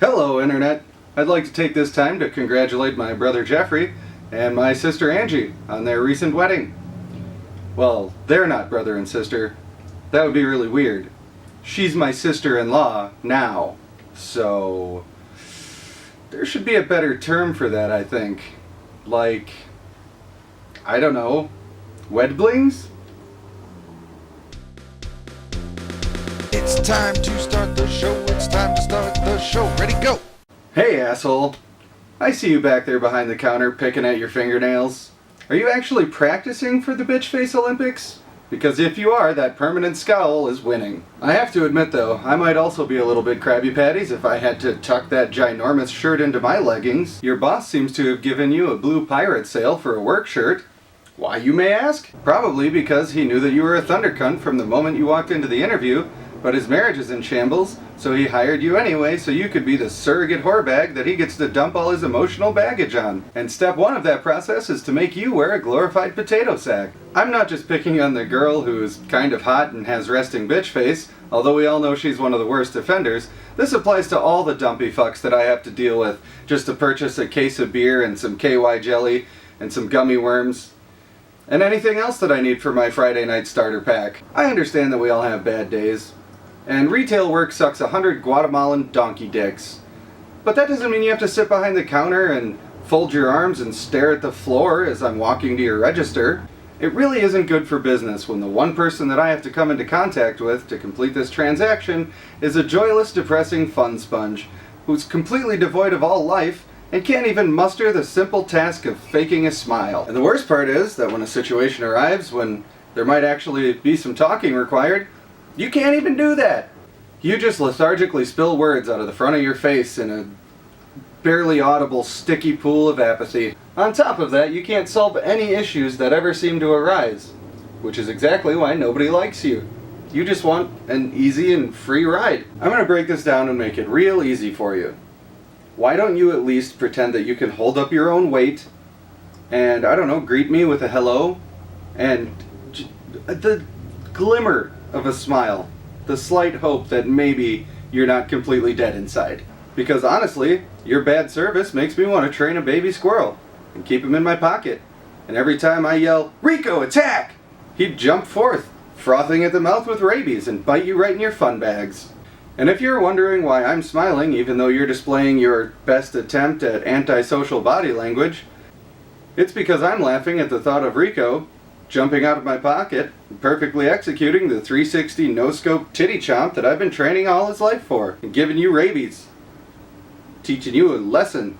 Hello, Internet. I'd like to take this time to congratulate my brother Jeffrey and my sister Angie on their recent wedding. Well, they're not brother and sister. That would be really weird. She's my sister-in-law now, so there should be a better term for that, I think. Like, I don't know, wedblings? It's time to start the show. It's time to start the show. Ready, go! Hey, asshole. I see you back there behind the counter picking at your fingernails. Are you actually practicing for the Bitch Face Olympics? Because if you are, that permanent scowl is winning. I have to admit though, I might also be a little bit Krabby Patties if I had to tuck that ginormous shirt into my leggings. Your boss seems to have given you a blue pirate sail for a work shirt. Why, you may ask? Probably because he knew that you were a thunder cunt from the moment you walked into the interview, but his marriage is in shambles, so he hired you anyway so you could be the surrogate whorebag that he gets to dump all his emotional baggage on. And step one of that process is to make you wear a glorified potato sack. I'm not just picking on the girl who's kind of hot and has resting bitch face, although we all know she's one of the worst offenders. This applies to all the dumpy fucks that I have to deal with just to purchase a case of beer and some KY jelly and some gummy worms. And anything else that I need for my Friday night starter pack. I understand that we all have bad days. And retail work sucks 100 Guatemalan donkey dicks. But that doesn't mean you have to sit behind the counter and fold your arms and stare at the floor as I'm walking to your register. It really isn't good for business when the one person that I have to come into contact with to complete this transaction is a joyless, depressing fun sponge who's completely devoid of all life and can't even muster the simple task of faking a smile. And the worst part is that when a situation arrives when there might actually be some talking required, you can't even do that. You just lethargically spill words out of the front of your face in a barely audible sticky pool of apathy. On top of that, you can't solve any issues that ever seem to arise, which is exactly why nobody likes you. You just want an easy and free ride. I'm going to break this down and make it real easy for you. Why don't you at least pretend that you can hold up your own weight and, I don't know, greet me with a hello and the glimmer of a smile, the slight hope that maybe you're not completely dead inside. Because honestly, your bad service makes me want to train a baby squirrel and keep him in my pocket. And every time I yell, "Rico, attack!" he'd jump forth, frothing at the mouth with rabies and bite you right in your fun bags. And if you're wondering why I'm smiling even though you're displaying your best attempt at antisocial body language, it's because I'm laughing at the thought of Rico jumping out of my pocket, perfectly executing the 360 no-scope titty chomp that I've been training all his life for, and giving you rabies. Teaching you a lesson,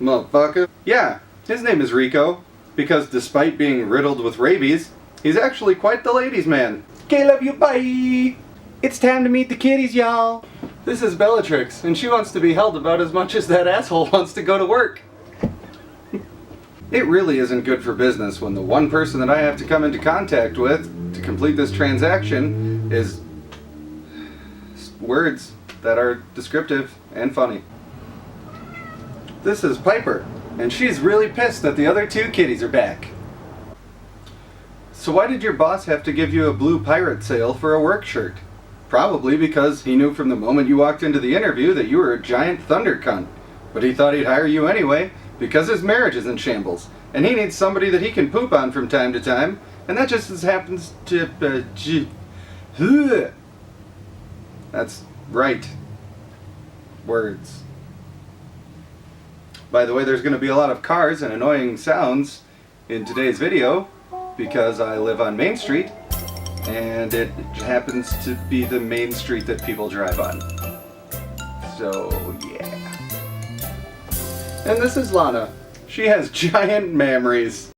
motherfucker. Yeah, his name is Rico, because despite being riddled with rabies, he's actually quite the ladies' man. Okay, love you, bye! It's time to meet the kitties, y'all! This is Bellatrix, and she wants to be held about as much as that asshole wants to go to work. It really isn't good for business when the one person that I have to come into contact with to complete this transaction is words that are descriptive and funny. This is Piper, and she's really pissed that the other two kitties are back. So why did your boss have to give you a blue pirate sail for a work shirt? Probably because he knew from the moment you walked into the interview that you were a giant thunder cunt. But he thought he'd hire you anyway, because his marriage is in shambles, and he needs somebody that he can poop on from time to time, and that just happens to, That's right. Words. By the way, there's going to be a lot of cars and annoying sounds in today's video, because I live on Main Street, and it happens to be the main street that people drive on. So, yeah. And this is Lana. She has giant mammaries.